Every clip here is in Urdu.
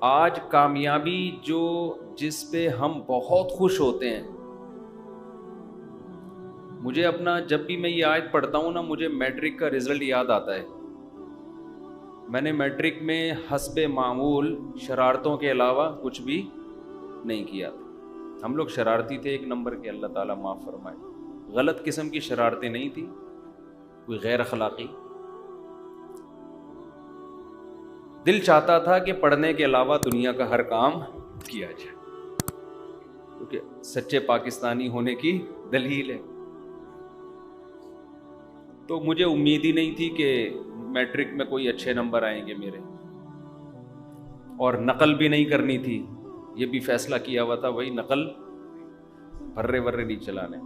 آج کامیابی جس پہ ہم بہت خوش ہوتے ہیں، مجھے اپنا جب بھی میں یہ آیت پڑھتا ہوں نا، مجھے میٹرک کا رزلٹ یاد آتا ہے۔ میں نے میٹرک میں حسب معمول شرارتوں کے علاوہ کچھ بھی نہیں کیا تھا۔ ہم لوگ شرارتی تھے ایک نمبر کے، اللہ تعالیٰ معاف فرمائے۔ غلط قسم کی شرارتیں نہیں تھی، کوئی غیر اخلاقی۔ دل چاہتا تھا کہ پڑھنے کے علاوہ دنیا کا ہر کام کیا جائے، کیونکہ سچے پاکستانی ہونے کی دلیل ہے۔ تو مجھے امید ہی نہیں تھی کہ میٹرک میں کوئی اچھے نمبر آئیں گے میرے، اور نقل بھی نہیں کرنی تھی۔ یہ بھی فیصلہ کیا ہوا تھا، وہی نقل پھرے ورے نہیں چلانے۔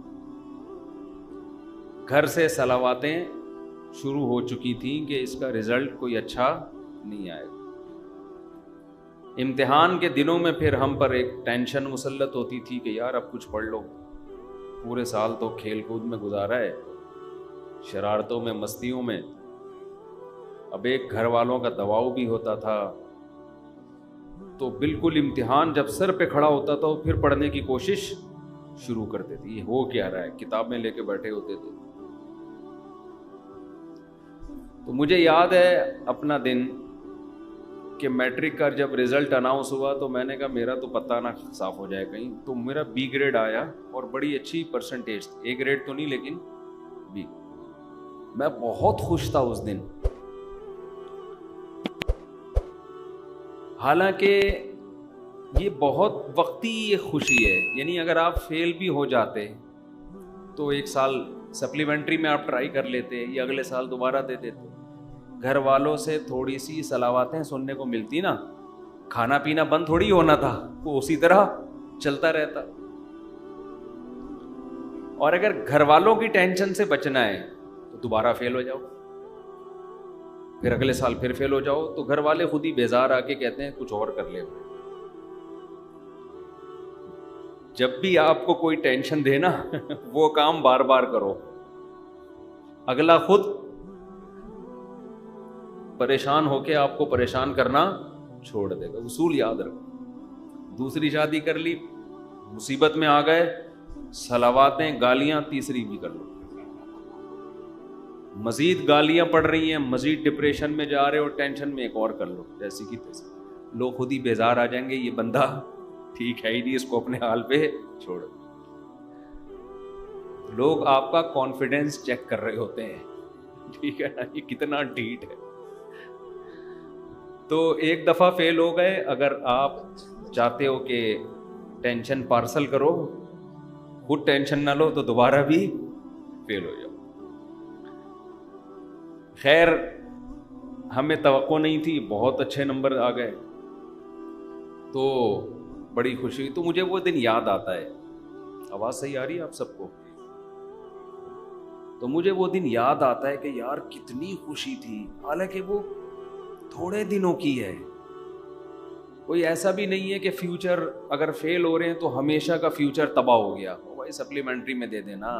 گھر سے صلواتیں شروع ہو چکی تھیں کہ اس کا رزلٹ کوئی اچھا نہیں آئے گا۔ امتحان کے دنوں میں پھر ہم پر ایک ٹینشن مسلط ہوتی تھی کہ یار اب کچھ پڑھ لو، پورے سال تو کھیل کود میں گزارا ہے، شرارتوں میں، مستیوں میں۔ اب ایک گھر والوں کا دباؤ بھی ہوتا تھا، تو بالکل امتحان جب سر پہ کھڑا ہوتا تھا پھر پڑھنے کی کوشش شروع کرتے تھے۔ یہ ہو کیا رہا ہے، کتابیں لے کے بیٹھے ہوتے تھے۔ تو مجھے یاد ہے اپنا دن کہ میٹرک کا جب رزلٹ اناؤنس ہوا تو میں نے کہا میرا تو پتہ نہ صاف ہو جائے کہیں۔ تو میرا بی گریڈ آیا اور بڑی اچھی پرسنٹیج تھی، اے گریڈ تو نہیں لیکن بی۔ میں بہت خوش تھا اس دن، حالانکہ یہ بہت وقتی یہ خوشی ہے، یعنی اگر آپ فیل بھی ہو جاتے تو ایک سال سپلیمنٹری میں آپ ٹرائی کر لیتے یا اگلے سال دوبارہ دے دیتے۔ گھر والوں سے تھوڑی سی صلواتیں سننے کو ملتی نا، کھانا پینا بند تھوڑی ہونا تھا، وہ اسی طرح چلتا رہتا۔ اور اگر گھر والوں کی ٹینشن سے بچنا ہے تو دوبارہ فیل ہو جاؤ، پھر اگلے سال پھر فیل ہو جاؤ، تو گھر والے خود ہی بیزار آ کے کہتے ہیں کچھ اور کر لے۔ جب بھی آپ کو کوئی ٹینشن دے نا وہ کام بار بار کرو، اگلا خود پریشان ہو کے آپ کو پریشان کرنا چھوڑ دے گا۔ اصول یاد رکھو۔ دوسری شادی کر لی، مصیبت میں آ گئے، صلواتیں، گالیاں تیسری بھی کر لو، مزید گالیاں پڑ رہی ہیں، مزید ڈپریشن میں جا رہے ہو، ٹینشن میں ایک اور کر لو، جیسی کی تیسی۔ لوگ خود ہی بیزار آ جائیں گے، یہ بندہ ٹھیک ہے ہی نہیں، اس کو اپنے حال پہ چھوڑ۔ لوگ آپ کا کانفیڈنس چیک کر رہے ہوتے ہیں، ٹھیک ہے نا، یہ کتنا ڈھیٹ ہے۔ تو ایک دفعہ فیل ہو گئے، اگر آپ چاہتے ہو کہ ٹینشن پارسل کرو، خود ٹینشن نہ لو، تو دوبارہ بھی فیل ہو جاؤ۔ خیر ہمیں توقع نہیں تھی، بہت اچھے نمبر آ گئے تو بڑی خوشی ہوئی۔ تو مجھے وہ دن یاد آتا ہے۔ آواز صحیح آ رہی ہے آپ سب کو؟ تو مجھے وہ دن یاد آتا ہے کہ یار کتنی خوشی تھی، حالانکہ وہ تھوڑے دنوں کی ہے۔ کوئی ایسا بھی نہیں ہے کہ فیوچر اگر فیل ہو رہے ہیں تو ہمیشہ کا فیوچر تباہ ہو گیا۔ بھائی سپلیمنٹری میں دے دینا،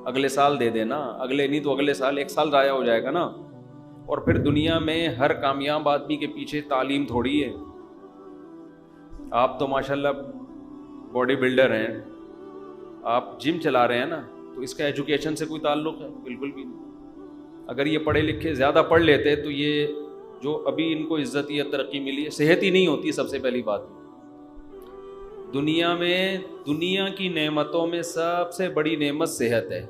اگلے سال دے دینا، اگلے نہیں تو اگلے سال، ایک سال ضائع ہو جائے گا نا۔ اور پھر دنیا میں ہر کامیاب آدمی کے پیچھے تعلیم تھوڑی ہے۔ آپ تو ماشاءاللہ باڈی بلڈر ہیں، آپ جم چلا رہے ہیں نا، تو اس کا ایجوکیشن سے کوئی تعلق ہے؟ بالکل بھی نہیں۔ اگر یہ پڑھے لکھے زیادہ پڑھ لیتے تو یہ جو ابھی ان کو عزت یا ترقی ملی ہے، صحت ہی نہیں ہوتی۔ سب سے پہلی بات، دنیا میں دنیا کی نعمتوں میں سب سے بڑی نعمت صحت ہے۔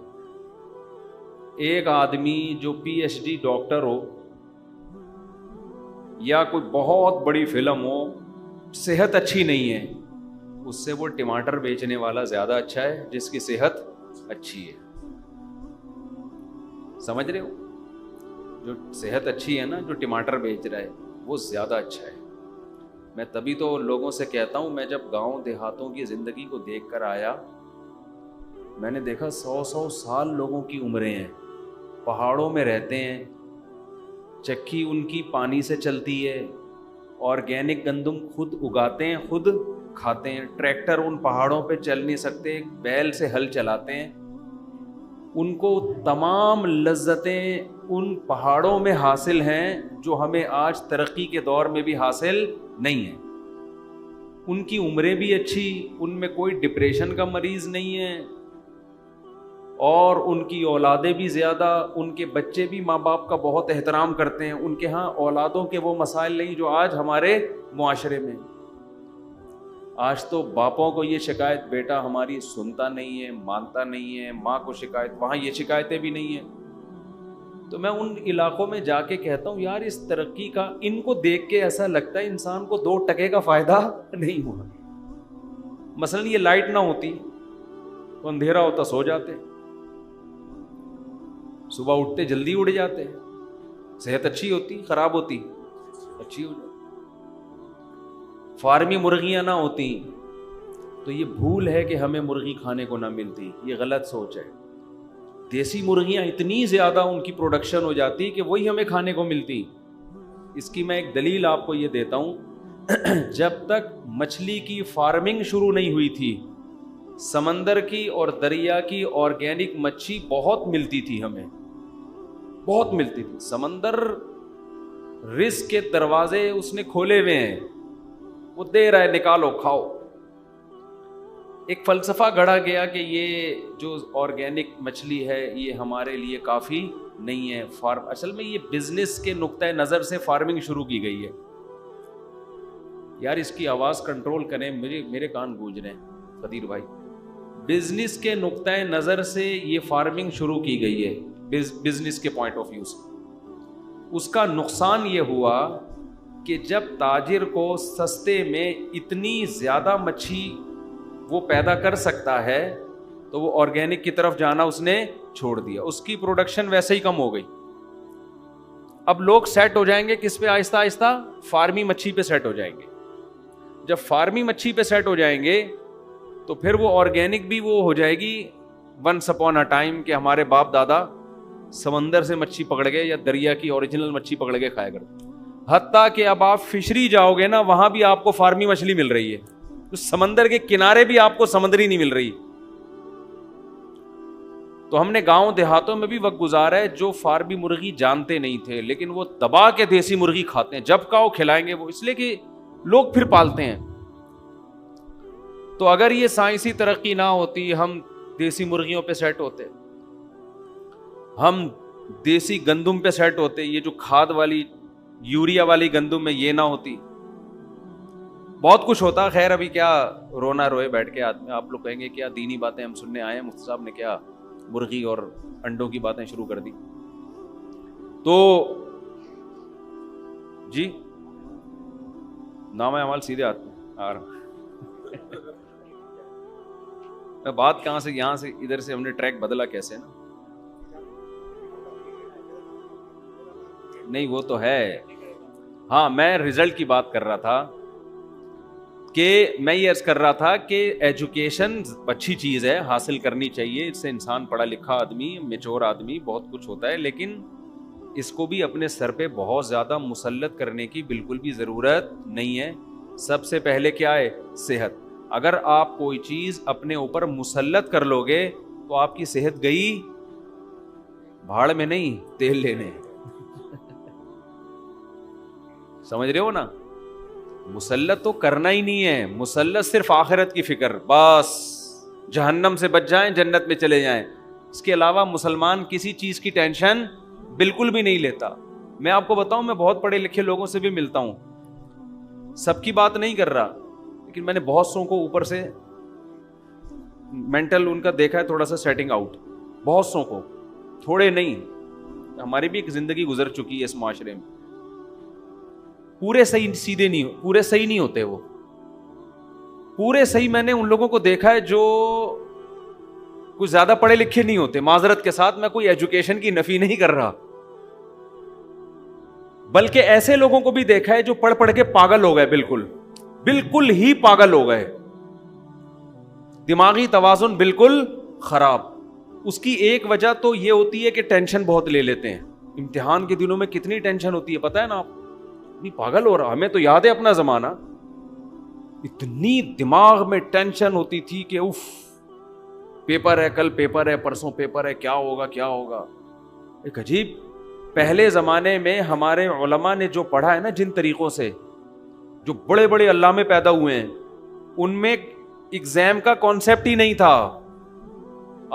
ایک آدمی جو پی ایچ ڈی ڈاکٹر ہو یا کوئی بہت بڑی فلم ہو، صحت اچھی نہیں ہے، اس سے وہ ٹماٹر بیچنے والا زیادہ اچھا ہے جس کی صحت اچھی ہے۔ سمجھ رہے ہو؟ جو صحت اچھی ہے نا، جو ٹماٹر بیچ رہا ہے وہ زیادہ اچھا ہے۔ میں تبھی تو لوگوں سے کہتا ہوں، میں جب گاؤں دیہاتوں کی زندگی کو دیکھ کر آیا، میں نے دیکھا 100 سال لوگوں کی عمریں ہیں، پہاڑوں میں رہتے ہیں، چکی ان کی پانی سے چلتی ہے، آرگینک گندم خود اگاتے ہیں، خود کھاتے ہیں، ٹریکٹر ان پہاڑوں پہ چل نہیں سکتے، بیل سے ہل چلاتے ہیں، ان کو تمام لذتیں ان پہاڑوں میں حاصل ہیں جو ہمیں آج ترقی کے دور میں بھی حاصل نہیں ہیں. ان کی عمریں بھی اچھی, ان میں کوئی ڈپریشن کا مریض نہیں ہے, اور ان کی اولادیں بھی زیادہ, ان کے بچے بھی ماں باپ کا بہت احترام کرتے ہیں. ان کے ہاں اولادوں کے وہ مسائل نہیں جو آج ہمارے معاشرے میں. آج تو باپوں کو یہ شکایت, بیٹا ہماری سنتا نہیں ہے, مانتا نہیں ہے, ماں کو شکایت, وہاں یہ شکایتیں بھی نہیں ہیں. تو میں ان علاقوں میں جا کے کہتا ہوں یار اس ترقی کا, ان کو دیکھ کے ایسا لگتا ہے انسان کو 2 ٹکے کا فائدہ نہیں ہوا. مثلا یہ لائٹ نہ ہوتی تو اندھیرا ہوتا, سو جاتے, صبح اٹھتے جلدی اٹھ جاتے, صحت اچھی ہوتی, خراب ہوتی, اچھی ہو جاتی. فارمی مرغیاں نہ ہوتی تو یہ بھول ہے کہ ہمیں مرغی کھانے کو نہ ملتی, یہ غلط سوچ ہے. دیسی مرغیاں اتنی زیادہ ان کی پروڈکشن ہو جاتی کہ وہی ہمیں کھانے کو ملتی. اس کی میں ایک دلیل آپ کو یہ دیتا ہوں. جب تک مچھلی کی فارمنگ شروع نہیں ہوئی تھی, سمندر کی اور دریا کی آرگینک مچھی بہت ملتی تھی, ہمیں بہت ملتی تھی. سمندر رزق کے دروازے اس نے کھولے ہوئے ہیں, وہ دے رہا ہے, نکالو کھاؤ. ایک فلسفہ گڑھا گیا کہ یہ جو آرگینک مچھلی ہے یہ ہمارے لیے کافی نہیں ہے. اصل میں یہ بزنس کے نقطۂ نظر سے فارمنگ شروع کی گئی ہے. یار اس کی آواز کنٹرول کریں, میرے کان گونج رہے ہیں قدیر بھائی. بزنس کے نقطۂ نظر سے یہ فارمنگ شروع کی گئی ہے, بزنس کے پوائنٹ آف ویو سے. اس کا نقصان یہ ہوا کہ جب تاجر کو سستے میں اتنی زیادہ مچھی وہ پیدا کر سکتا ہے تو وہ آرگینک کی طرف جانا اس نے چھوڑ دیا. اس کی پروڈکشن ویسے ہی کم ہو گئی. اب لوگ سیٹ ہو جائیں گے کس پہ؟ آہستہ آہستہ فارمی مچھی پہ سیٹ ہو جائیں گے. جب فارمی مچھی پہ سیٹ ہو جائیں گے تو پھر وہ آرگینک بھی وہ ہو جائے گی ونس اپون اے ٹائم کہ ہمارے باپ دادا سمندر سے مچھی پکڑ گئے یا دریا کی اوریجنل مچھی پکڑ کے کھایا کرتے. حتیٰ کہ اب آپ فشری جاؤ گے نا, وہاں بھی آپ کو فارمی مچھلی مل رہی ہے. سمندر کے کنارے بھی آپ کو سمندری نہیں مل رہی. تو ہم نے گاؤں دیہاتوں میں بھی وقت گزارا ہے جو فارمی مرغی جانتے نہیں تھے, لیکن وہ دبا کے دیسی مرغی کھاتے ہیں. جب کہو کھلائیں گے وہ, اس لیے کہ لوگ پھر پالتے ہیں. تو اگر یہ سائنسی ترقی نہ ہوتی, ہم دیسی مرغیوں پہ سیٹ ہوتے, ہم دیسی گندم پہ سیٹ ہوتے, یہ جو کھاد والی یوریا والی گندم میں یہ نہ ہوتی, بہت کچھ ہوتا. خیر ابھی کیا رونا روئے بیٹھ کے آدمی, آپ لوگ کہیں گے کیا دینی باتیں ہم سننے آئے ہیں, مفتی صاحب نے کیا مرغی اور انڈوں کی باتیں شروع کر دی. تو جی نام اعمال سیدھے ہاتھ میں آ رہا. میں بات کہاں سے, یہاں سے ادھر سے ہم نے ٹریک بدلا کیسے نا, نہیں وہ تو ہے. ہاں میں رزلٹ کی بات کر رہا تھا کہ میں یہ عرض کر رہا تھا کہ ایجوکیشن اچھی چیز ہے, حاصل کرنی چاہیے. اس سے انسان پڑھا لکھا آدمی, میچور آدمی, بہت کچھ ہوتا ہے, لیکن اس کو بھی اپنے سر پہ بہت زیادہ مسلط کرنے کی بالکل بھی ضرورت نہیں ہے. سب سے پہلے کیا ہے؟ صحت. اگر آپ کوئی چیز اپنے اوپر مسلط کر لو گے تو آپ کی صحت گئی بھاڑ میں, نہیں تیل لینے. سمجھ رہے ہو نا؟ مسلط تو کرنا ہی نہیں ہے, مسلط صرف آخرت کی فکر, بس جہنم سے بچ جائیں جنت میں چلے جائیں. اس کے علاوہ مسلمان کسی چیز کی ٹینشن بالکل بھی نہیں لیتا. میں آپ کو بتاؤں, میں بہت پڑھے لکھے لوگوں سے بھی ملتا ہوں, سب کی بات نہیں کر رہا, لیکن میں نے بہت سو کو اوپر سے مینٹل ان کا دیکھا ہے تھوڑا سا سیٹنگ آؤٹ, بہت سو کو, تھوڑے نہیں. ہماری بھی ایک زندگی گزر چکی ہے اس معاشرے میں. پورے صحیح سیدھے نہیں, پورے صحیح نہیں ہوتے وہ. پورے صحیح میں نے ان لوگوں کو دیکھا ہے جو کچھ زیادہ پڑھے لکھے نہیں ہوتے. معذرت کے ساتھ میں کوئی ایجوکیشن کی نفی نہیں کر رہا, بلکہ ایسے لوگوں کو بھی دیکھا ہے جو پڑھ پڑھ کے پاگل ہو گئے, بالکل ہی پاگل ہو گئے, دماغی توازن بالکل خراب. اس کی ایک وجہ تو یہ ہوتی ہے کہ ٹینشن بہت لے لیتے ہیں. امتحان کے دنوں میں کتنی ٹینشن ہوتی ہے پتہ ہے نا آپ, اتنی پاگل ہو رہا. ہمیں تو یاد ہے اپنا زمانہ, اتنی دماغ میں ٹینشن ہوتی تھی کہ اف, پیپر ہے, کل پیپر ہے, پرسوں پیپر ہے, کیا ہوگا. ایک عجیب پہلے زمانے میں ہمارے علماء نے جو پڑھا ہے نا جن طریقوں سے, جو بڑے بڑے علامے پیدا ہوئے ہیں, ان میں ایگزام کا کانسیپٹ ہی نہیں تھا.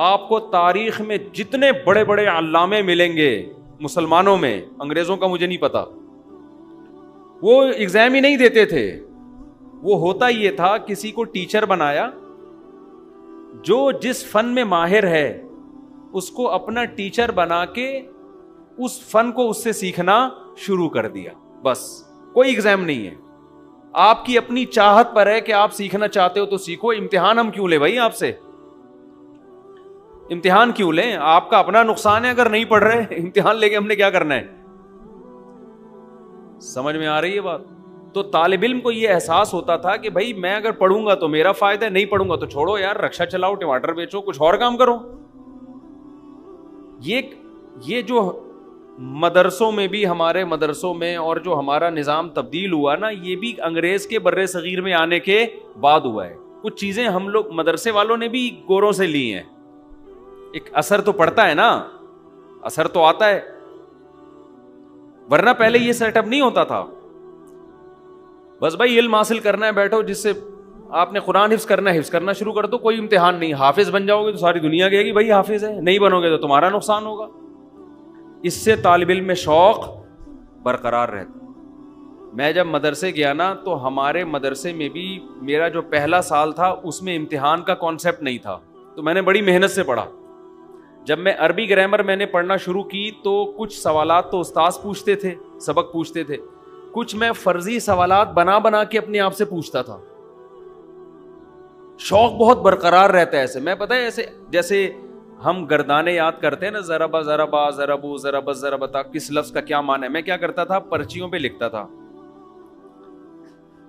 آپ کو تاریخ میں جتنے بڑے بڑے علامے ملیں گے مسلمانوں میں, انگریزوں کا مجھے نہیں پتا, وہ ایگزام ہی نہیں دیتے تھے. وہ ہوتا یہ تھا, کسی کو ٹیچر بنایا, جو جس فن میں ماہر ہے اس کو اپنا ٹیچر بنا کے اس فن کو اس سے سیکھنا شروع کر دیا. بس کوئی ایگزام نہیں ہے. آپ کی اپنی چاہت پر ہے کہ آپ سیکھنا چاہتے ہو تو سیکھو. امتحان ہم کیوں لیں بھائی آپ سے؟ امتحان کیوں لیں؟ آپ کا اپنا نقصان ہے اگر نہیں پڑھ رہے. امتحان لے کے ہم نے کیا کرنا ہے؟ سمجھ میں آ رہی ہے بات؟ تو طالب علم کو یہ احساس ہوتا تھا کہ بھائی میں اگر پڑھوں گا تو میرا فائدہ ہے, نہیں پڑھوں گا تو چھوڑو یار, رکشا چلاؤ, ٹماٹر بیچو, کچھ اور کام کرو. یہ جو مدرسوں میں بھی, ہمارے مدرسوں میں, اور جو ہمارا نظام تبدیل ہوا نا, یہ بھی انگریز کے بر صغیر میں آنے کے بعد ہوا ہے. کچھ چیزیں ہم لوگ مدرسے والوں نے بھی گوروں سے لی ہیں. ایک اثر تو پڑتا ہے نا, اثر تو آتا ہے, ورنہ پہلے یہ سیٹ اپ نہیں ہوتا تھا. بس بھائی علم حاصل کرنا ہے, بیٹھو, جس سے آپ نے قرآن حفظ کرنا ہے حفظ کرنا شروع کر دو, کوئی امتحان نہیں. حافظ بن جاؤ گے تو ساری دنیا کہے گی بھائی حافظ ہے, نہیں بنو گے تو تمہارا نقصان ہوگا. اس سے طالب علم میں شوق برقرار رہتا. میں جب مدرسے گیا نا تو ہمارے مدرسے میں بھی میرا جو پہلا سال تھا اس میں امتحان کا کانسیپٹ نہیں تھا, تو میں نے بڑی محنت سے پڑھا. جب میں عربی گرامر میں نے پڑھنا شروع کی تو کچھ سوالات تو استاذ پوچھتے تھے, سبق پوچھتے تھے, کچھ میں فرضی سوالات بنا بنا کے اپنے آپ سے پوچھتا تھا. شوق بہت برقرار رہتا ہے ایسے. میں پتہ ہے ایسے جیسے ہم گردانے یاد کرتے ہیں نا, ضربا ضربا ضربو ضرب ضربتا, کس لفظ کا کیا معنی ہے, میں کیا کرتا تھا, پرچیوں پہ لکھتا تھا.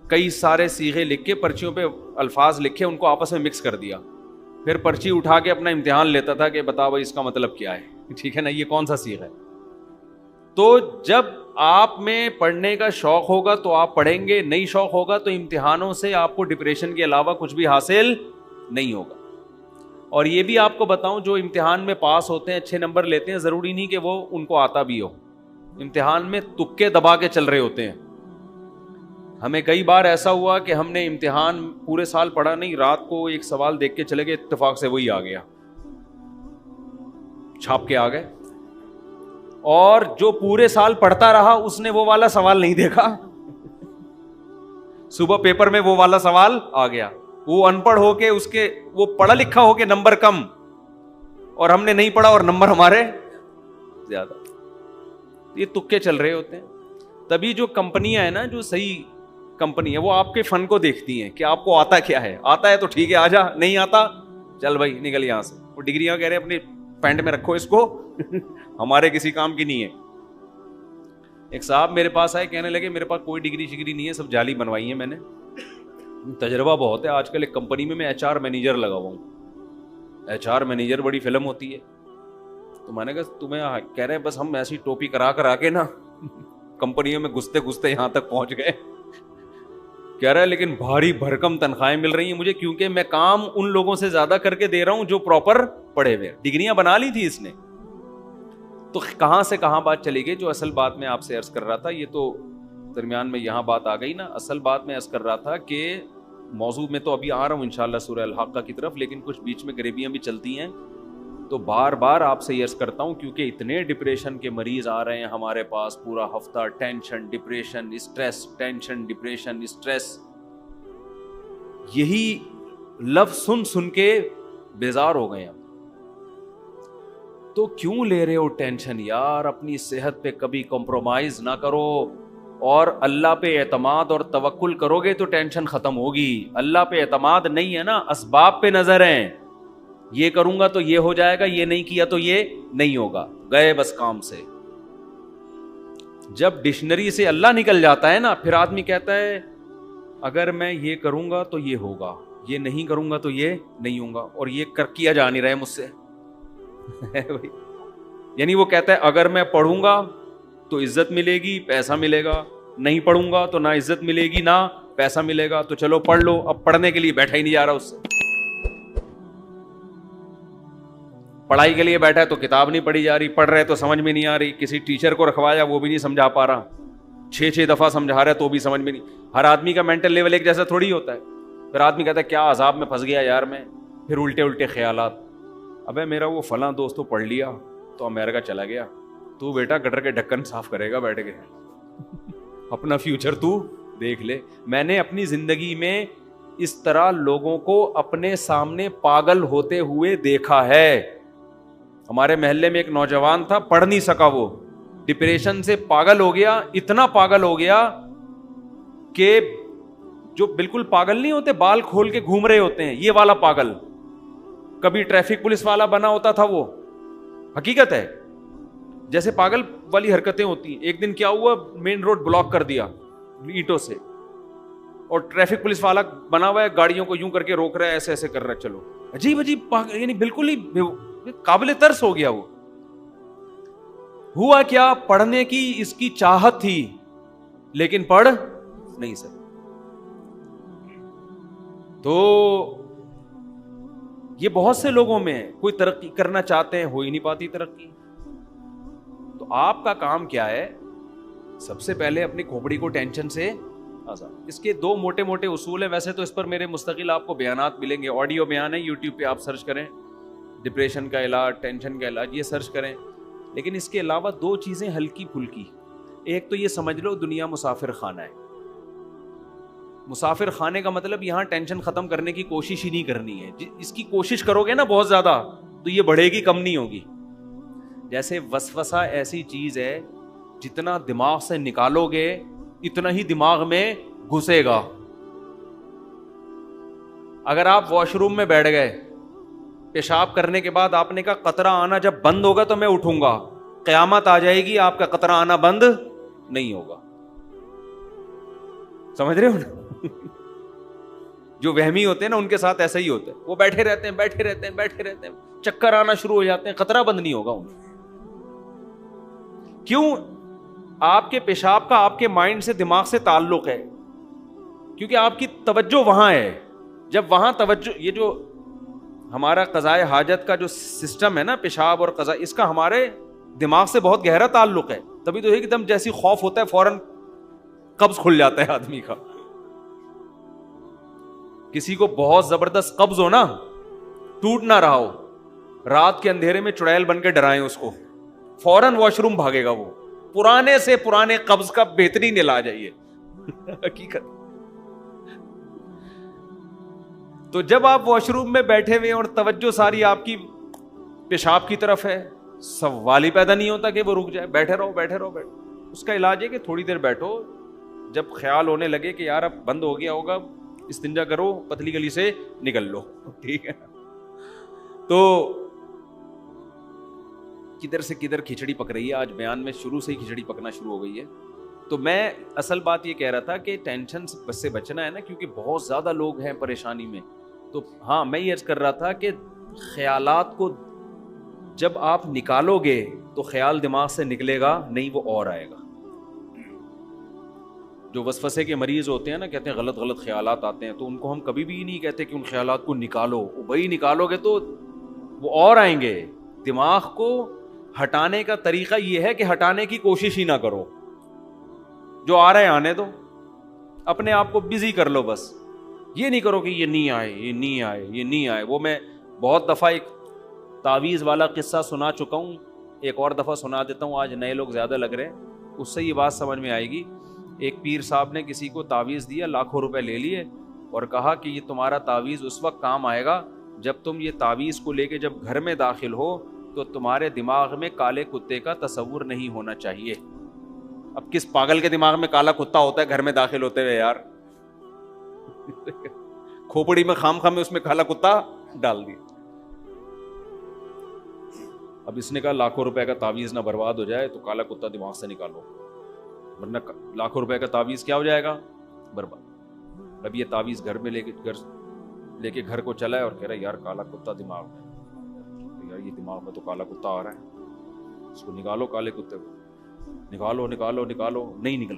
کئی سارے صیغے لکھ کے پرچیوں پہ الفاظ لکھے, ان کو آپس میں مکس کر دیا, پھر پرچی اٹھا کے اپنا امتحان لیتا تھا کہ بتا بھائی اس کا مطلب کیا ہے, ٹھیک ہے نا, یہ کون سا صیغہ ہے. تو جب آپ میں پڑھنے کا شوق ہوگا تو آپ پڑھیں گے, نہیں شوق ہوگا تو امتحانوں سے آپ کو ڈپریشن کے علاوہ کچھ بھی حاصل نہیں ہوگا. اور یہ بھی آپ کو بتاؤں, جو امتحان میں پاس ہوتے ہیں, اچھے نمبر لیتے ہیں, ضروری نہیں کہ وہ ان کو آتا بھی ہو. امتحان میں تکے دبا کے چل رہے ہوتے ہیں. ہمیں کئی بار ایسا ہوا کہ ہم نے امتحان پورے سال پڑھا نہیں, رات کو ایک سوال دیکھ کے چلے گئے, اتفاق سے وہی آ گیا, چھاپ کے آ گئے. اور جو پورے سال پڑھتا رہا اس نے وہ والا سوال نہیں دیکھا, صبح پیپر میں وہ والا سوال آ گیا. وہ ان پڑھ ہو کے, اس کے وہ پڑھا لکھا ہو کے نمبر کم, اور ہم نے نہیں پڑھا اور نمبر ہمارے زیادہ. یہ تکے چل رہے ہوتے ہیں. تبھی جو کمپنیاں ہیں نا, جو صحیح کمپنی ہے, وہ آپ کے فن کو دیکھتی ہیں کہ آپ کو آتا کیا ہے. آتا ہے تو ٹھیک ہے, آ جا, نہیں آتا چل بھائی نکل یہاں سے. وہ ڈگریاں کہہ رہے ہیں اپنی پینٹ میں رکھو اس کو, ہمارے کسی کام کی نہیں ہے. ایک صاحب میرے پاس آئے, کہنے لگے میرے پاس کوئی ڈگری شگری نہیں ہے, سب جعلی بنوائی ہیں میں نے, تجربہ بہت ہے. آج کل ایک کمپنی میں HR مینیجر لگا ہوا ہوں. HR مینیجر بڑی فلم ہوتی ہے. تو میں نے کہا تمہیں کہہ رہے ہیں بس ہم ایسی ٹوپی کرا کے نا کمپنیوں میں گھستے گھستے یہاں تک پہنچ گئے. کہہ رہا ہے لیکن بھاری بھرکم تنخواہیں مل رہی ہیں مجھے, کیونکہ میں کام ان لوگوں سے زیادہ کر کے دے رہا ہوں جو پراپر پڑھے ہوئے. ڈگریاں بنا لی تھی اس نے. تو کہاں سے کہاں بات چلی گئی. جو اصل بات میں آپ سے عرض کر رہا تھا, یہ تو درمیان میں یہاں بات آ گئی نا. اصل بات میں عرض کر رہا تھا کہ موضوع میں تو ابھی آ رہا ہوں انشاءاللہ سورہ الحاقہ کی طرف, لیکن کچھ بیچ میں غریبیاں بھی چلتی ہیں. تو بار بار آپ سے یہ عرض کرتا ہوں, کیونکہ اتنے ڈپریشن کے مریض آ رہے ہیں ہمارے پاس پورا ہفتہ, tension depression stress, tension depression stress. یہی لفظ سن سن کے بیزار ہو گئے ہیں. تو کیوں لے رہے ہو ٹینشن یار؟ اپنی صحت پہ کبھی کمپرومائز نہ کرو, اور اللہ پہ اعتماد اور توکل کرو گے تو ٹینشن ختم ہوگی. اللہ پہ اعتماد نہیں ہے نا, اسباب پہ نظر ہیں. یہ کروں گا تو یہ ہو جائے گا, یہ نہیں کیا تو یہ نہیں ہوگا, گئے بس کام سے. جب ڈکشنری سے اللہ نکل جاتا ہے نا, پھر آدمی کہتا ہے اگر میں یہ کروں گا تو یہ ہوگا, یہ نہیں کروں گا تو یہ نہیں ہوگا, اور یہ کیا جا نہیں رہا ہے مجھ سے. یعنی وہ کہتا ہے اگر میں پڑھوں گا تو عزت ملے گی, پیسہ ملے گا, نہیں پڑھوں گا تو نہ عزت ملے گی نہ پیسہ ملے گا. تو چلو پڑھ لو. اب پڑھنے کے لیے بیٹھا ہی نہیں جا رہا اس سے. پڑھائی کے لیے بیٹھا ہے تو کتاب نہیں پڑھی جا رہی, پڑھ رہے تو سمجھ میں نہیں آ رہی, کسی ٹیچر کو رکھوایا وہ بھی نہیں سمجھا پا رہا, 6 دفعہ سمجھا رہا ہے تو بھی سمجھ میں نہیں. ہر آدمی کا مینٹل لیول ایک جیسا تھوڑی ہوتا ہے. پھر آدمی کہتا ہے کیا عذاب میں پھنس گیا یار میں. پھر الٹے خیالات, ابے میرا وہ فلاں دوست تو پڑھ لیا تو امریکہ چلا گیا, تو بیٹا گٹر کے ڈھکن صاف کرے گا بیٹھ کے, اپنا فیوچر تو دیکھ لے. میں نے اپنی زندگی میں اس طرح لوگوں کو اپنے سامنے پاگل ہوتے ہوئے دیکھا ہے. ہمارے محلے میں ایک نوجوان تھا, پڑھ نہیں سکا, وہ ڈپریشن سے پاگل ہو گیا, اتنا پاگل ہو گیا کہ جو بالکل پاگل نہیں ہوتے, بال کھول کے گھوم رہے ہوتے ہیں, یہ والا پاگل. کبھی ٹریفک پولیس والا بنا ہوتا تھا, وہ حقیقت ہے, جیسے پاگل والی حرکتیں ہوتی ہیں. ایک دن کیا ہوا, مین روڈ بلاک کر دیا اینٹوں سے, اور ٹریفک پولیس والا بنا ہوا ہے, گاڑیوں کو یوں کر کے روک رہا ہے, ایسے ایسے کر رہا ہے. چلو عجیب یعنی بالکل ہی قابل ترس ہو گیا وہ. ہوا کیا, پڑھنے کی اس کی چاہت تھی لیکن پڑھ نہیں سکتا. تو یہ بہت سے لوگوں میں کوئی ترقی کرنا چاہتے ہیں, ہو ہی نہیں پاتی ترقی. تو آپ کا کام کیا ہے, سب سے پہلے اپنی کھوپڑی کو ٹینشن سے آزاد. اس کے 2 موٹے موٹے اصول ہیں, ویسے تو اس پر میرے مستقل آپ کو بیانات ملیں گے, آڈیو بیان ہے یوٹیوب پہ, آپ سرچ کریں ڈپریشن کا علاج, ٹینشن کا علاج, یہ سرچ کریں. لیکن اس کے علاوہ 2 چیزیں ہلکی پھلکی. ایک تو یہ سمجھ لو دنیا مسافر خانہ ہے. مسافر خانے کا مطلب یہاں ٹینشن ختم کرنے کی کوشش ہی نہیں کرنی ہے. اس کی کوشش کرو گے نا بہت زیادہ تو یہ بڑھے گی, کم نہیں ہوگی. جیسے وسوسہ ایسی چیز ہے, جتنا دماغ سے نکالو گے اتنا ہی دماغ میں گھسے گا. اگر آپ واش روم میں بیٹھ گئے, پیشاب کرنے کے بعد آپ نے کہا قطرہ آنا جب بند ہوگا تو میں اٹھوں گا, قیامت آ جائے گی, آپ کا قطرہ آنا بند نہیں ہوگا. سمجھ رہے ہو نا؟ جو وہمی ہوتے ہیں نا ان کے ساتھ ایسا ہی ہوتا ہے, وہ بیٹھے رہتے ہیں, چکر آنا شروع ہو جاتے ہیں, قطرہ بند نہیں ہوگا ان. کیوں؟ آپ کے پیشاب کا آپ کے مائنڈ سے, دماغ سے تعلق ہے, کیونکہ آپ کی توجہ وہاں ہے. جب وہاں توجہ, یہ جو ہمارا قضائے حاجت کا جو سسٹم ہے نا, پیشاب اور قضاء, اس کا ہمارے دماغ سے بہت گہرا تعلق ہے. تبھی تو ایک دم جیسی خوف ہوتا ہے فوراً قبض کھل جاتا ہے آدمی کا. کسی کو بہت زبردست قبض ہو نا, ٹوٹ نہ رہا ہو, رات کے اندھیرے میں چڑیل بن کے ڈرائیں اس کو, فوراً واش روم بھاگے گا وہ. پرانے سے پرانے قبض کا بہترین علاج ہے یہ, حقیقت. تو جب آپ واش روم میں بیٹھے ہوئے اور توجہ ساری آپ کی پیشاب کی طرف ہے, سوال ہی پیدا نہیں ہوتا کہ وہ رک جائے. بیٹھے رہو. اس کا علاج ہے کہ تھوڑی دیر بیٹھو, جب خیال ہونے لگے کہ یار اب بند ہو گیا ہوگا, استنجا کرو, پتلی گلی سے نکل لو, ٹھیک ہے. تو کدھر سے کدھر کھچڑی پک رہی ہے آج بیان میں, شروع سے ہی کھچڑی پکنا شروع ہو گئی ہے. تو میں اصل بات یہ کہہ رہا تھا کہ ٹینشن سے بچنا ہے نا, کیونکہ بہت زیادہ لوگ ہیں پریشانی میں. تو ہاں, میں یہ عرض کر رہا تھا کہ خیالات کو جب آپ نکالو گے تو خیال دماغ سے نکلے گا نہیں, وہ اور آئے گا. جو وسوسے کے مریض ہوتے ہیں نا, کہتے ہیں غلط خیالات آتے ہیں, تو ان کو ہم کبھی بھی نہیں کہتے کہ ان خیالات کو نکالو. وہی نکالو گے تو وہ اور آئیں گے. دماغ کو ہٹانے کا طریقہ یہ ہے کہ ہٹانے کی کوشش ہی نہ کرو, جو آ رہے ہیں آنے دو, اپنے آپ کو بزی کر لو. بس یہ نہیں کرو کہ یہ نہیں آئے. وہ میں بہت دفعہ ایک تعویذ والا قصہ سنا چکا ہوں, ایک اور دفعہ سنا دیتا ہوں, آج نئے لوگ زیادہ لگ رہے ہیں, اس سے یہ بات سمجھ میں آئے گی. ایک پیر صاحب نے کسی کو تعویذ دیا, لاکھوں روپے لے لیے اور کہا کہ یہ تمہارا تعویذ اس وقت کام آئے گا جب تم یہ تعویذ کو لے کے جب گھر میں داخل ہو تو تمہارے دماغ میں کالے کتے کا تصور نہیں ہونا چاہیے. اب کس پاگل کے دماغ میں کالا کتا ہوتا ہے گھر میں داخل ہوتے ہوئے یار؟ کھوپڑی میں خام میں اس میں کالا کتا ڈال دی. اب اس نے کہا لاکھوں روپے کا تعویذ نہ برباد ہو جائے تو کالا کتا دماغ سے نکالو, ورنہ لاکھوں روپے کا تعویذ کیا ہو جائے گا, برباد. اب یہ تعویذ گھر میں لے کے گھر کو چلا ہے اور کہہ رہا ہے یار کالا کتا دماغ میں, یار یہ دماغ میں تو کالا کتا آ رہا ہے, اس کو نکالو, کالے کتے کو نکالو, نہیں نکل.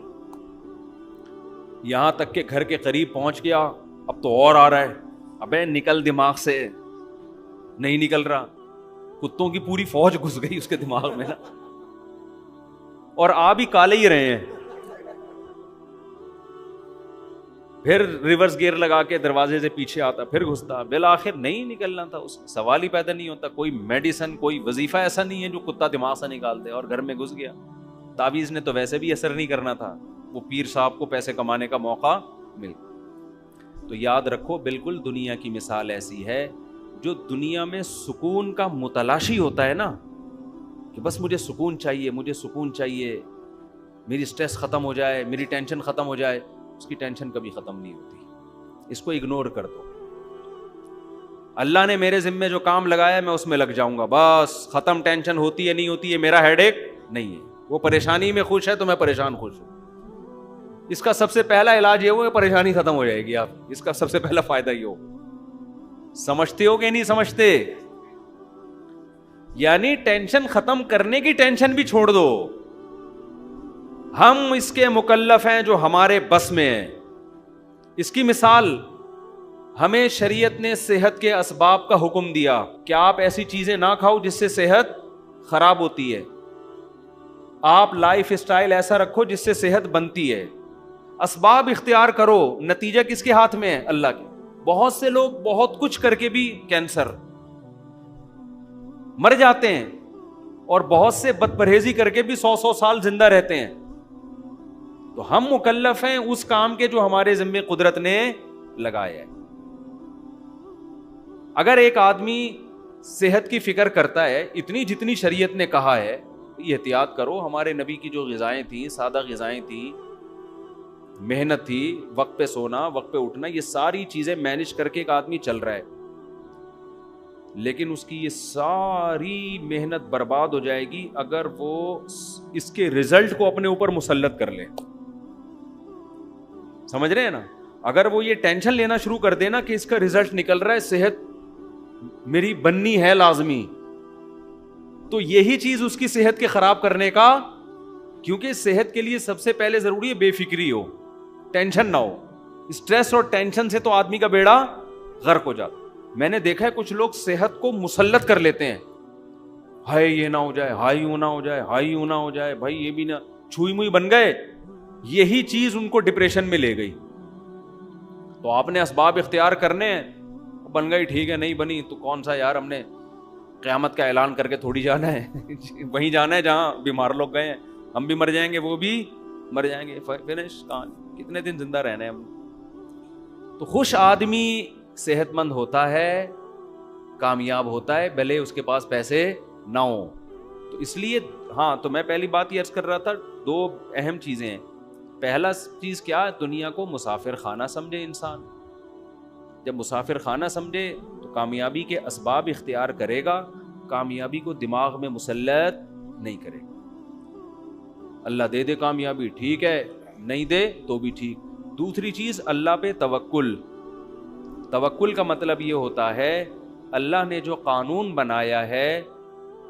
یہاں تک کہ گھر کے قریب پہنچ گیا, اب تو اور آ رہا ہے, ابے نکل دماغ سے, نہیں نکل رہا. کتوں کی پوری فوج گھس گئی اس کے دماغ میں نا, اور آ بھی کالے ہی رہے ہیں. پھر ریورس گیئر لگا کے دروازے سے پیچھے آتا, پھر گھستا, بالآخر نہیں نکلنا تھا اس, سوال ہی پیدا نہیں ہوتا. کوئی میڈیسن, کوئی وظیفہ ایسا نہیں ہے جو کتا دماغ سے نکال دے, اور گھر میں گھس گیا. تعویذ نے تو ویسے بھی اثر نہیں کرنا تھا, وہ پیر صاحب کو پیسے کمانے کا موقع مل. تو یاد رکھو, بالکل دنیا کی مثال ایسی ہے, جو دنیا میں سکون کا متلاشی ہوتا ہے نا, کہ بس مجھے سکون چاہیے, مجھے سکون چاہیے, میری سٹریس ختم ہو جائے, میری ٹینشن ختم ہو جائے. اس کی ٹینشن کبھی ختم نہیں ہوتی, اس کو اگنور کر دو. اللہ نے میرے ذمے جو کام لگایا میں اس میں لگ جاؤں گا, بس ختم. ٹینشن ہوتی ہے نہیں ہوتی, یہ میرا ہیڈ ایک نہیں ہے. وہ پریشانی میں خوش ہے تو میں پریشان خوش ہوں. اس کا سب سے پہلا علاج یہ ہو کہ پریشانی ختم ہو جائے گی. آپ اس کا سب سے پہلا فائدہ یہ ہو. سمجھتے ہو کہ نہیں سمجھتے؟ یعنی ٹینشن ختم کرنے کی ٹینشن بھی چھوڑ دو. ہم اس کے مکلف ہیں جو ہمارے بس میں ہیں. اس کی مثال, ہمیں شریعت نے صحت کے اسباب کا حکم دیا کہ آپ ایسی چیزیں نہ کھاؤ جس سے صحت خراب ہوتی ہے. آپ لائف اسٹائل ایسا رکھو جس سے صحت بنتی ہے. اسباب اختیار کرو, نتیجہ کس کے ہاتھ میں ہے؟ اللہ کے. بہت سے لوگ بہت کچھ کر کے بھی کینسر مر جاتے ہیں, اور بہت سے بد پرہیزی کر کے بھی 100 سال زندہ رہتے ہیں. تو ہم مکلف ہیں اس کام کے جو ہمارے ذمے قدرت نے لگایا ہے. اگر ایک آدمی صحت کی فکر کرتا ہے اتنی جتنی شریعت نے کہا ہے, احتیاط کرو. ہمارے نبی کی جو غذائیں تھیں, سادہ غذائیں تھیں, محنت تھی, وقت پہ سونا, وقت پہ اٹھنا, یہ ساری چیزیں مینج کر کے ایک آدمی چل رہا ہے, لیکن اس کی یہ ساری محنت برباد ہو جائے گی اگر وہ اس کے رزلٹ کو اپنے اوپر مسلط کر لے. سمجھ رہے ہیں نا؟ اگر وہ یہ ٹینشن لینا شروع کر دینا کہ اس کا رزلٹ نکل رہا ہے, صحت میری بننی ہے لازمی, تو یہی چیز اس کی صحت کے خراب کرنے کا, کیونکہ صحت کے لیے سب سے پہلے ضروری ہے بے فکری ہو, ٹینشن نہ ہو. اسٹریس اور ٹینشن سے تو آدمی کا بیڑا غرق ہو جاتا. میں نے دیکھا ہے کچھ لوگ صحت کو مسلط کر لیتے ہیں, ہائے یہ نہ ہو جائے, ہائی یوں نہ ہو جائے, ہائی یوں نہ ہو جائے, بھائی یہ بھی نہ, چھوئی موئی بن گئے. یہی چیز ان کو ڈپریشن میں لے گئی. تو آپ نے اسباب اختیار کرنے ہیں, بن گئی ٹھیک ہے, نہیں بنی تو کون سا یار, ہم نے قیامت کا اعلان کر کے تھوڑی جانا ہے. وہیں جانا ہے جہاں بیمار لوگ گئے ہیں. ہم بھی مر جائیں گے, وہ بھی مر جائیں گے, فنش, کتنے دن زندہ رہنا ہے ہم. تو خوش آدمی صحت مند ہوتا ہے, کامیاب ہوتا ہے, بھلے اس کے پاس پیسے نہ ہوں. تو اس لیے ہاں, تو میں پہلی بات یہ عرض کر رہا تھا, 2 اہم چیزیں ہیں. پہلا چیز کیا, دنیا کو مسافر خانہ سمجھے انسان. جب مسافر خانہ سمجھے تو کامیابی کے اسباب اختیار کرے گا, کامیابی کو دماغ میں مسلط نہیں کرے گا. اللہ دے دے کامیابی ٹھیک ہے, نہیں دے تو بھی ٹھیک. دوسری چیز, اللہ پہ توکل. توکل کا مطلب یہ ہوتا ہے اللہ نے جو قانون بنایا ہے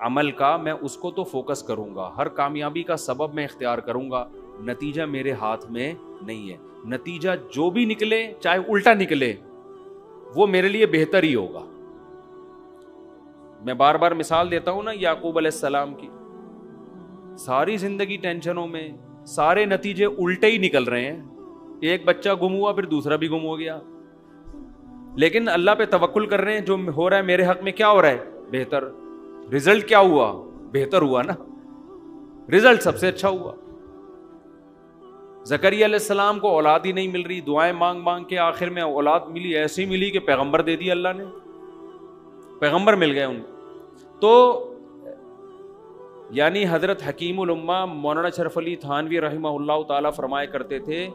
عمل کا, میں اس کو تو فوکس کروں گا, ہر کامیابی کا سبب میں اختیار کروں گا, نتیجہ میرے ہاتھ میں نہیں ہے. نتیجہ جو بھی نکلے, چاہے الٹا نکلے, وہ میرے لیے بہتر ہی ہوگا. میں بار بار مثال دیتا ہوں نا یعقوب علیہ السلام کی. ساری زندگی ٹینشنوں میں, سارے نتیجے الٹے ہی نکل رہے ہیں. ایک بچہ گم ہوا, پھر دوسرا بھی گم ہو گیا, لیکن اللہ پہ توکل کر رہے ہیں, جو ہو رہا ہے میرے حق میں کیا ہو رہا ہے, بہتر. رزلٹ کیا ہوا, بہتر ہوا نا, رزلٹ سب سے اچھا ہوا. زکریا علیہ السلام کو اولاد ہی نہیں مل رہی, دعائیں مانگ مانگ کے آخر میں اولاد ملی, ایسی ملی کہ پیغمبر دے دیا اللہ نے, پیغمبر مل گئے ان. تو یعنی حضرت حکیم الامہ مولانا شرف علی تھانوی رحمہ اللہ تعالیٰ فرمایا کرتے تھے,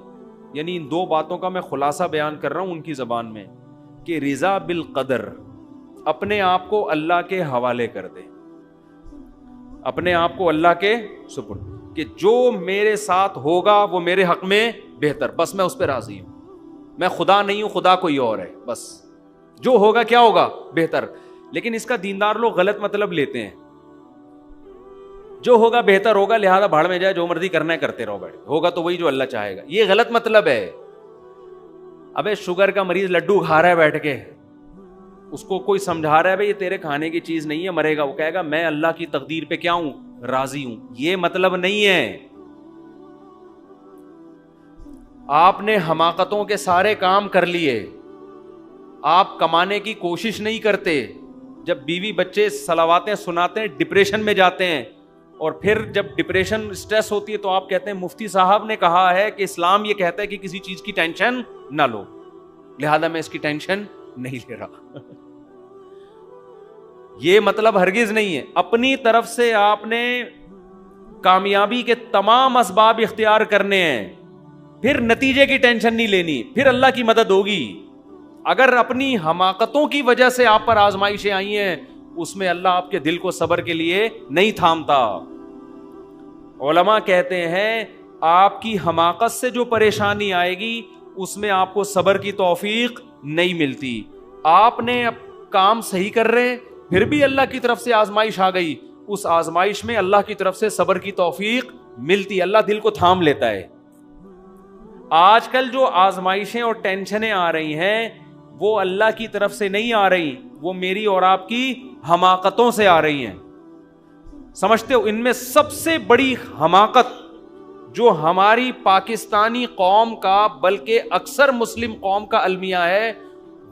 یعنی ان 2 باتوں کا میں خلاصہ بیان کر رہا ہوں ان کی زبان میں, کہ رضا بالقدر, اپنے آپ کو اللہ کے حوالے کر دے, اپنے آپ کو اللہ کے سپرد, کہ جو میرے ساتھ ہوگا وہ میرے حق میں بہتر, بس میں اس پہ راضی ہوں. میں خدا نہیں ہوں, خدا کوئی اور ہے, بس جو ہوگا کیا ہوگا, بہتر. لیکن اس کا دیندار لوگ غلط مطلب لیتے ہیں, جو ہوگا بہتر ہوگا, لہذا بھاڑ میں جائے, جو مرضی کرنا ہے کرتے رہو, بیٹھ ہوگا تو وہی جو اللہ چاہے گا. یہ غلط مطلب ہے. ابے شوگر کا مریض لڈو کھا رہا ہے بیٹھ کے, اس کو کوئی سمجھا رہا ہے بھائی یہ تیرے کھانے کی چیز نہیں ہے, مرے گا, وہ کہے گا میں اللہ کی تقدیر پہ کیا ہوں, راضی ہوں. یہ مطلب نہیں ہے. آپ نے حماقتوں کے سارے کام کر لیے, آپ کمانے کی کوشش نہیں کرتے, جب بیوی بچے صلواتیں سناتے ہیں ڈپریشن میں جاتے ہیں, اور پھر جب ڈپریشن اسٹریس ہوتی ہے تو آپ کہتے ہیں مفتی صاحب نے کہا ہے کہ اسلام یہ کہتا ہے کہ کسی چیز کی ٹینشن نہ لو, لہذا میں اس کی ٹینشن نہیں لے رہا. یہ مطلب ہرگز نہیں ہے. اپنی طرف سے آپ نے کامیابی کے تمام اسباب اختیار کرنے ہیں, پھر نتیجے کی ٹینشن نہیں لینی, پھر اللہ کی مدد ہوگی. اگر اپنی حماقتوں کی وجہ سے آپ پر آزمائشیں آئی ہیں, اس میں اللہ آپ کے دل کو صبر کے لیے نہیں تھامتا. علماء کہتے ہیں آپ کی حماقت سے جو پریشانی آئے گی اس میں آپ کو صبر کی توفیق نہیں ملتی. آپ نے کام صحیح کر رہے, پھر بھی اللہ کی طرف سے آزمائش آ گئی, اس آزمائش میں اللہ کی طرف سے صبر کی توفیق ملتی, اللہ دل کو تھام لیتا ہے. آج کل جو آزمائشیں اور ٹینشنیں آ رہی ہیں وہ اللہ کی طرف سے نہیں آ رہی, وہ میری اور آپ کی حماقتوں سے آ رہی ہیں. سمجھتے ہو, ان میں سب سے بڑی حماقت جو ہماری پاکستانی قوم کا بلکہ اکثر مسلم قوم کا المیہ ہے,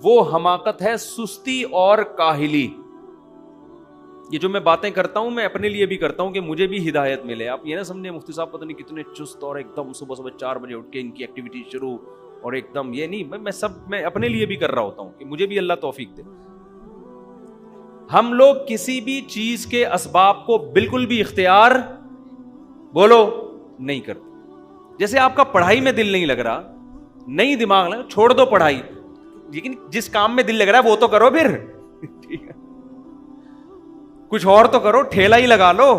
وہ حماقت ہے سستی اور کاہلی. یہ جو میں باتیں کرتا ہوں میں اپنے لیے بھی کرتا ہوں کہ مجھے بھی ہدایت ملے. آپ یہ نہ سمجھیں مفتی صاحب پتہ نہیں کتنے چست اور ایک دم صبح 4 بجے اٹھ کے ان کی ایکٹیویٹی شروع, اور ایک دم یہ نہیں, میں اپنے لیے بھی کر رہا ہوتا ہوں کہ مجھے بھی اللہ توفیق دے. ہم لوگ کسی بھی چیز کے اسباب کو بالکل بھی اختیار بولو نہیں کرتے. جیسے آپ کا پڑھائی میں دل نہیں لگ رہا, نہیں دماغ لگا, چھوڑ دو پڑھائی, لیکن جس کام میں دل لگ رہا ہے وہ تو کرو پھر, ٹھیک ہے, کچھ اور تو کرو, ٹھیلا ہی لگا لو.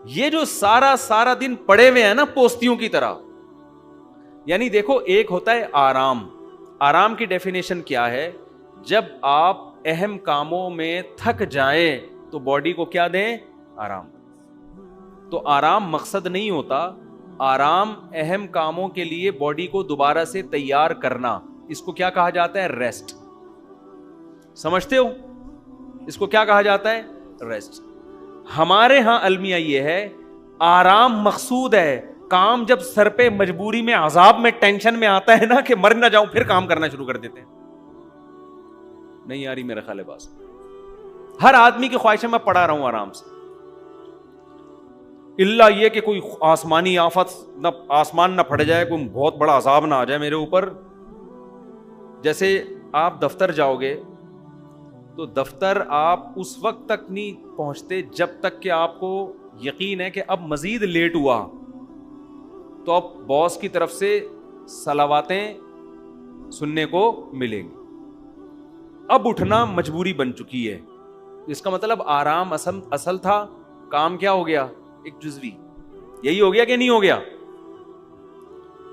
یہ جو سارا دن پڑے ہوئے ہیں نا پوستیوں کی طرح, یعنی دیکھو ایک ہوتا ہے آرام. آرام کی ڈیفینیشن کیا ہے؟ جب آپ اہم کاموں میں تھک جائیں تو باڈی کو کیا دیں؟ آرام. تو آرام مقصد نہیں ہوتا, آرام اہم کاموں کے لیے باڈی کو دوبارہ سے تیار کرنا, اس کو کیا کہا جاتا ہے؟ ریسٹ. سمجھتے ہو اس کو کیا کہا جاتا ہے؟ ریسٹ. ہمارے ہاں المیہ یہ ہے آرام مقصود ہے. کام جب سر پہ مجبوری میں عذاب میں ٹینشن میں آتا ہے نا کہ مر نہ جاؤں, پھر کام کرنا شروع کر دیتے ہیں. نہیں آ رہی میرا خیال ہے بات. ہر آدمی کی خواہش ہے میں پڑا رہا ہوں آرام سے, اللہ یہ کہ کوئی آسمانی آفت نہ, آسمان نہ پھٹ جائے, کوئی بہت بڑا عذاب نہ آ جائے میرے اوپر. جیسے آپ دفتر جاؤ گے تو دفتر آپ اس وقت تک نہیں پہنچتے جب تک کہ آپ کو یقین ہے کہ اب مزید لیٹ ہوا تو اب باس کی طرف سے صلواتیں سننے کو ملیں گی. اب اٹھنا مجبوری بن چکی ہے. اس کا مطلب آرام اصل تھا, کام کیا ہو گیا؟ ایک جزوی. یہی ہو گیا کہ نہیں ہو گیا؟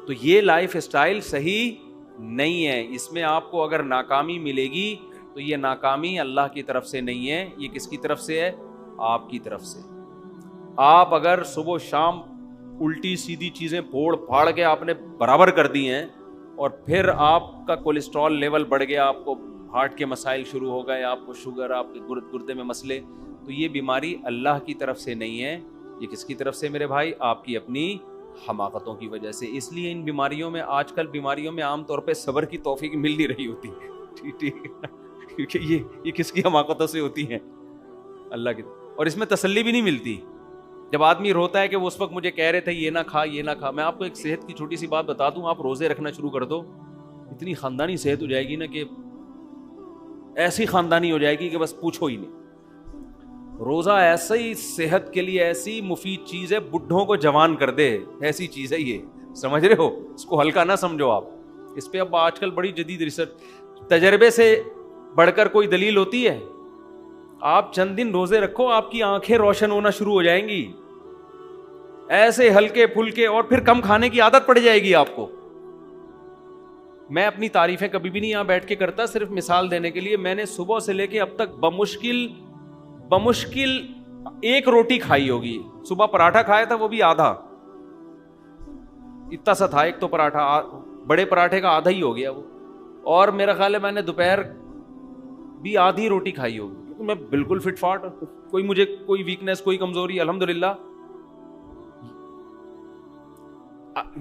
تو یہ لائف اسٹائل صحیح نہیں ہے. اس میں آپ کو اگر ناکامی ملے گی تو یہ ناکامی اللہ کی طرف سے نہیں ہے, یہ کس کی طرف سے ہے؟ آپ کی طرف سے. آپ اگر صبح و شام الٹی سیدھی چیزیں پھوڑ پھاڑ کے آپ نے برابر کر دی ہیں, اور پھر آپ کا کولیسٹرول لیول بڑھ گیا, آپ کو ہارٹ کے مسائل شروع ہو گئے, آپ کو شوگر, آپ کے گردے میں مسئلے, تو یہ بیماری اللہ کی طرف سے نہیں ہے. یہ کس کی طرف سے میرے بھائی؟ آپ کی اپنی حماقتوں کی وجہ سے. اس لیے ان بیماریوں میں, آج کل بیماریوں میں عام طور پہ صبر کی توفیق مل نہیں رہی ہوتی, ٹھیک ہے, کیونکہ یہ کس کی حماقتوں سے ہوتی ہیں؟ اللہ کی. اور اس میں تسلی بھی نہیں ملتی. جب آدمی روتا ہے کہ وہ اس وقت مجھے کہہ رہے تھے یہ نہ کھا یہ نہ کھا. میں آپ کو ایک صحت کی چھوٹی سی بات بتا دوں, آپ روزے رکھنا شروع کر دو, اتنی خاندانی صحت ہو جائے گی نا کہ ایسی خاندانی ہو جائے گی کہ بس پوچھو ہی نہیں. روزہ ایسی صحت کے لیے ایسی مفید چیز ہے, بڈھوں کو جوان کر دے, ایسی چیز ہے یہ, سمجھ رہے ہو؟ اس کو ہلکا نہ سمجھو آپ. اس پہ اب آج کل بڑی جدید ریسرچ, تجربے سے بڑھ کر کوئی دلیل ہوتی ہے؟ آپ چند دن روزے رکھو, آپ کی آنکھیں روشن ہونا شروع ہو جائیں گی, ایسے ہلکے پھلکے, اور پھر کم کھانے کی عادت پڑ جائے گی آپ کو. میں اپنی تعریفیں کبھی بھی نہیں یہاں بیٹھ کے کرتا, صرف مثال دینے کے لیے. میں نے صبح سے لے کے اب تک بمشکل 1 روٹی کھائی ہوگی. صبح پراٹھا کھایا تھا, وہ بھی آدھا, اتنا سا تھا ایک تو پراٹھا, بڑے پراٹھے کا آدھا ہی ہو گیا وہ. اور میرا خیال ہے میں نے دوپہر بھی آدھی روٹی کھائی ہوگی, کیونکہ میں بالکل فٹ فاٹ, کوئی مجھے کوئی ویکنیس کوئی کمزوری الحمدللہ.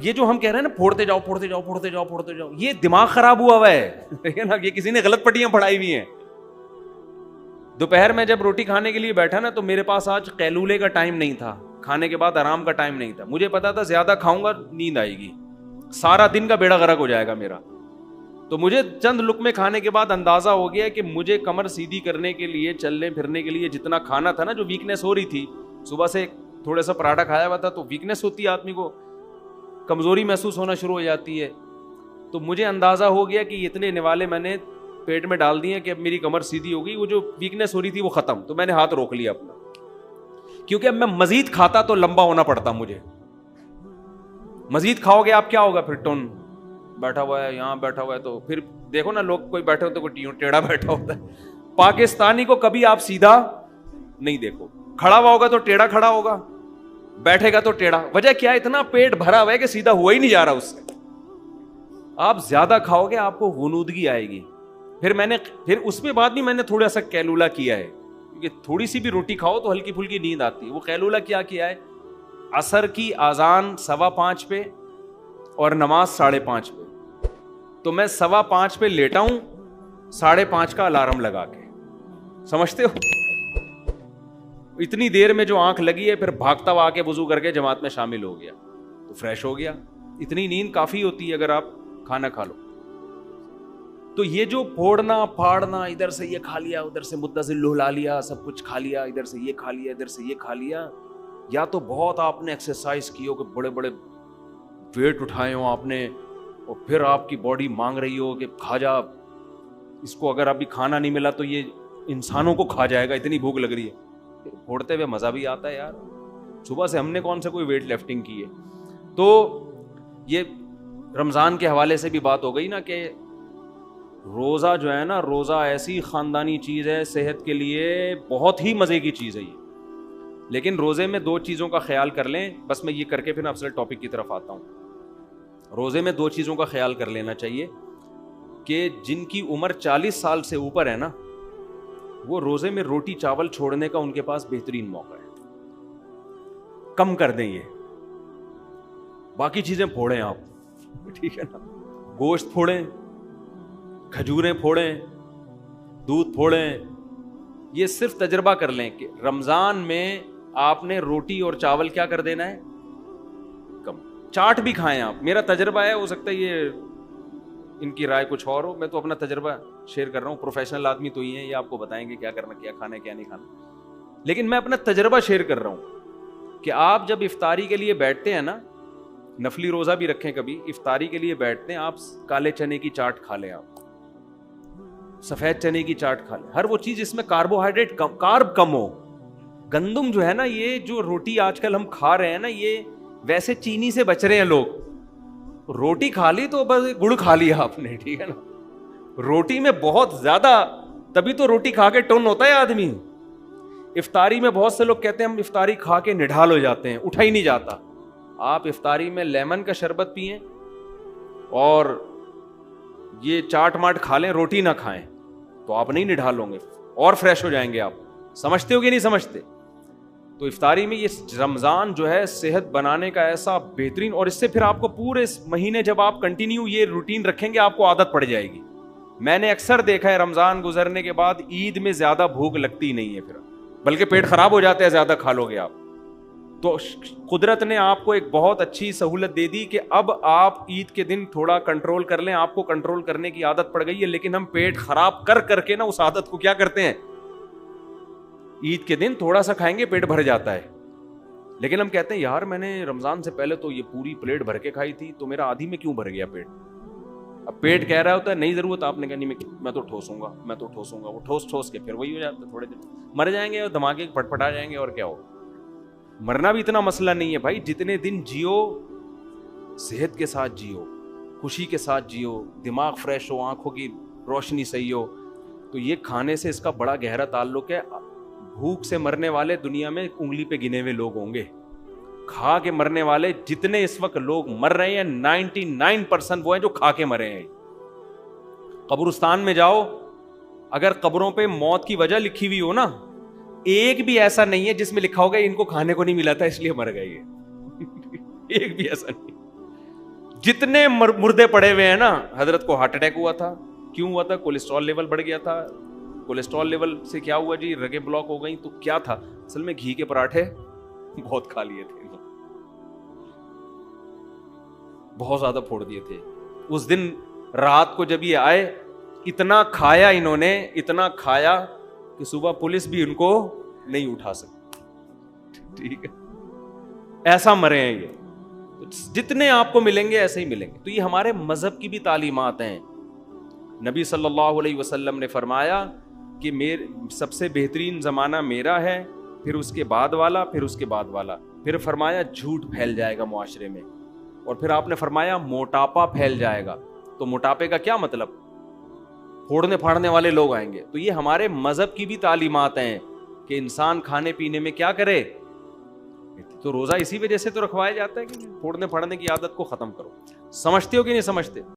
یہ جو ہم کہہ رہے ہیں نا پھوڑتے جاؤ پھوڑتے جاؤ پھوڑتے جاؤ پھوڑتے جاؤ, یہ دماغ خراب ہوا ہوا ہے نا, یہ کسی نے غلط پٹیاں پڑھائی ہوئی ہیں. دوپہر میں جب روٹی کھانے کے لیے بیٹھا نا تو میرے پاس آج قیلولے کا ٹائم نہیں تھا, کھانے کے بعد آرام کا ٹائم نہیں تھا. مجھے پتا تھا زیادہ کھاؤں گا نیند آئے گی, سارا دن کا بیڑا غرق ہو جائے گا میرا. تو مجھے چند لقمے کھانے کے بعد اندازہ ہو گیا کہ مجھے کمر سیدھی کرنے کے لیے, چلنے پھرنے کے لیے جتنا کھانا تھا نا, جو ویکنیس ہو رہی تھی, صبح سے تھوڑا سا پراٹھا کھایا ہوا تھا تو ویکنیس ہوتی ہے, آدمی کو کمزوری محسوس ہونا شروع ہو جاتی ہے. تو مجھے اندازہ ہو گیا کہ اتنے نوالے میں نے پیٹ میں ڈال دیے کہ اب میری کمر سیدھی ہو گئی, وہ جو ویکنیس ہو رہی تھی وہ ختم. تو میں نے ہاتھ روک لیا اپنا, کیونکہ اب میں مزید کھاتا تو لمبا ہونا پڑتا مجھے. مزید کھاؤ گے آپ کیا ہوگا پھر, ٹون بیٹھا ہوا ہے یہاں بیٹھا ہوا ہے, تو پھر دیکھو نا لوگ کوئی بیٹھے ہوتے کوئی ٹیڑھا بیٹھا ہوتا ہے. پاکستانی کو کبھی آپ سیدھا نہیں دیکھو, کھڑا ہوا ہوگا تو ٹیڑھا کھڑا ہوگا, بیٹھے گا تو ٹیڑھا. وجہ کیا ہے, اتنا پیٹ بھرا ہوا ہے کہ سیدھا ہوا ہی نہیں جا رہا اس سے. آپ زیادہ کھاؤ گے آپ کو غنودگی آئے گی. پھر اس میں بعد بھی میں نے تھوڑا سا قیلولہ کیا ہے, کیونکہ تھوڑی سی بھی روٹی کھاؤ تو ہلکی پھلکی نیند آتی ہے. وہ قیلولہ کیا ہے, عصر کی اذان 5:15 پہ اور نماز 5:30 پہ. تو میں 5:15 پہ لیٹا ہوں, 5:30 کا الارم لگا کے, سمجھتے ہو اتنی دیر میں جو آنکھ لگی ہے, پھر بھاگتا ہوا آ کے وضو کر کے جماعت میں شامل ہو گیا تو فریش ہو گیا. اتنی نیند کافی ہوتی ہے اگر آپ کھانا کھا لو. تو یہ جو پھوڑنا پھاڑنا, ادھر سے یہ کھا لیا ادھر سے متصل لہلا لیا, سب کچھ کھا لیا, ادھر سے یہ کھا لیا ادھر سے یہ کھا لیا, یا تو بہت آپ نے ایکسرسائز کی ہو کہ بڑے بڑے ویٹ اٹھائے ہوں آپ نے, اور پھر آپ کی باڈی مانگ رہی ہو کہ کھا جا اس کو, اگر ابھی کھانا نہیں ملا تو یہ انسانوں کو کھا جائے گا, اتنی بھوک لگ رہی ہے. پھوڑتے ہوئے مزہ بھی آتا ہے یار. صبح سے ہم نے کون سے کوئی ویٹ لفٹنگ کی ہے. تو یہ رمضان کے حوالے سے بھی بات ہو گئی نا کہ روزہ جو ہے نا, روزہ ایسی خاندانی چیز ہے, صحت کے لیے بہت ہی مزے کی چیز ہے یہ. لیکن روزے میں 2 چیزوں کا خیال کر لیں, بس میں یہ کر کے پھر اصل ٹاپک کی طرف آتا ہوں. روزے میں 2 چیزوں کا خیال کر لینا چاہیے کہ جن کی عمر 40 سال سے اوپر ہے نا, وہ روزے میں روٹی چاول چھوڑنے کا ان کے پاس بہترین موقع ہے. کم کر دیں یہ, باقی چیزیں پھوڑیں آپ, ٹھیک ہے نا, گوشت پھوڑیں, کھجوریں پھوڑیں, دودھ پھوڑیں. یہ صرف تجربہ کر لیں کہ رمضان میں آپ نے روٹی اور چاول کیا کر دینا ہے, کم. چاٹ بھی کھائیں آپ, میرا تجربہ ہے, ہو سکتا ہے یہ ان کی رائے کچھ اور ہو, میں تو اپنا تجربہ شیئر کر رہا ہوں. پروفیشنل آدمی تو ہی ہیں, یہ آپ کو بتائیں گے کیا کرنا, کیا کھانا ہے کیا نہیں کھانا, لیکن میں اپنا تجربہ شیئر کر رہا ہوں کہ آپ جب افطاری کے لیے بیٹھتے ہیں نا, نفلی روزہ بھی رکھیں کبھی, افطاری کے لیے بیٹھتے ہیں آپ, کالے چنے کی چاٹ کھا لیں, آپ سفید چنے کی چاٹ کھا لیں, ہر وہ چیز جس میں کاربوہائیڈریٹ کارب کم ہو. گندم جو ہے نا, یہ جو روٹی آج کل ہم کھا رہے ہیں نا, یہ ویسے چینی سے بچ رہے ہیں لوگ. روٹی کھا لی تو بس گڑ کھا لیا آپ نے, ٹھیک ہے نا. روٹی میں بہت زیادہ, تبھی تو روٹی کھا کے ٹون ہوتا ہے آدمی. افطاری میں بہت سے لوگ کہتے ہیں ہم افطاری کھا کے نڈھال ہو جاتے ہیں, اٹھا ہی نہیں جاتا. آپ افطاری میں لیمن کا شربت پئیں اور یہ چاٹ ماٹ کھا لیں, روٹی نہ کھائیں, تو آپ نہیں نڈھال ہوں گے اور فریش ہو جائیں گے آپ. سمجھتے ہو کہ نہیں سمجھتے؟ تو افطاری میں یہ رمضان جو ہے صحت بنانے کا ایسا بہترین, اور اس سے پھر آپ کو پورے مہینے جب آپ کنٹینیو یہ روٹین رکھیں گے آپ کو عادت پڑ جائے گی. میں نے اکثر دیکھا ہے رمضان گزرنے کے بعد عید میں زیادہ بھوک لگتی نہیں ہے پھر, بلکہ پیٹ خراب ہو جاتا ہے زیادہ کھا لو گے آپ. تو قدرت نے آپ کو ایک بہت اچھی سہولت دے دی کہ اب آپ عید کے دن تھوڑا کنٹرول کر لیں. آپ کو کنٹرول کرنے کی عادت پڑ گئی ہے, لیکن ہم پیٹ خراب کر کے نا اس عادت کو کیا کرتے ہیں, عید کے دن تھوڑا سا کھائیں گے پیٹ بھر جاتا ہے. لیکن ہم کہتے ہیں یار میں نے رمضان سے پہلے تو یہ پوری پلیٹ بھر کے کھائی تھی, تو میرا آدھی میں کیوں بھر گیا پیٹ. اب پیٹ کہہ رہا ہوتا ہے نہیں ضرورت, آپ نے کہا نہیں میں تو ٹھوسوں گا, میں تو ٹھوسوں گا. وہ ٹھوس کے پھر وہی ہو جاتا ہے, تھوڑے دن مر جائیں گے اور دھماکے پٹ پٹا جائیں گے. اور کیا ہو, مرنا بھی اتنا مسئلہ نہیں ہے بھائی. جتنے دن جیو صحت کے ساتھ جیو, خوشی کے ساتھ جیو, دماغ فریش ہو, آنکھوں کی روشنی صحیح ہو. تو یہ کھانے سے اس کا بڑا گہرا تعلق ہے. بھوک سے مرنے والے دنیا میں انگلی پہ گنے ہوئے لوگ ہوں گے. کھا کے مرنے والے جتنے اس وقت لوگ مر رہے ہیں 99% وہ ہیں جو کھا کے مرے ہیں. قبرستان میں جاؤ, اگر قبروں پہ موت کی وجہ لکھی ہوئی ہو نا, ایک بھی ایسا نہیں ہے جس میں لکھا ہوگا ان کو کھانے کو نہیں ملا تھا اس لیے مر گئے یہ ایک بھی ایسا نہیں. جتنے مردے پڑے ہوئے ہیں نا, حضرت کو ہارٹ اٹیک ہوا تھا, کیوں ہوا تھا؟ کولیسٹرول لیول بڑھ گیا تھا. کولیسٹرول لیول سے کیا ہوا جی؟ رگیں بلاک ہو گئیں. تو کیا تھا اصل میں؟ گھی کے پراٹھے بہت کھا لیے تھے, بہت زیادہ پھوڑ دیے تھے. اس دن رات کو جب یہ آئے, اتنا کھایا انہوں نے, اتنا کھایا کہ صبح پولیس بھی ان کو نہیں اٹھا سکتی. ٹھیک ہے, ایسا مرے ہیں یہ. جتنے آپ کو ملیں گے ایسے ہی ملیں گے. تو یہ ہمارے مذہب کی بھی تعلیمات ہیں. نبی صلی اللہ علیہ وسلم نے فرمایا کہ سب سے بہترین زمانہ میرا ہے, پھر اس کے بعد والا, پھر اس کے بعد والا. پھر فرمایا جھوٹ پھیل جائے گا معاشرے میں, اور پھر آپ نے فرمایا موٹاپا پھیل جائے گا. تو موٹاپے کا کیا مطلب؟ پھوڑنے پھاڑنے والے لوگ آئیں گے. تو یہ ہمارے مذہب کی بھی تعلیمات ہیں کہ انسان کھانے پینے میں کیا کرے. تو روزہ اسی وجہ سے تو رکھوایا جاتا ہے کہ پھوڑنے پھاڑنے کی عادت کو ختم کرو. سمجھتے ہو کہ نہیں سمجھتے؟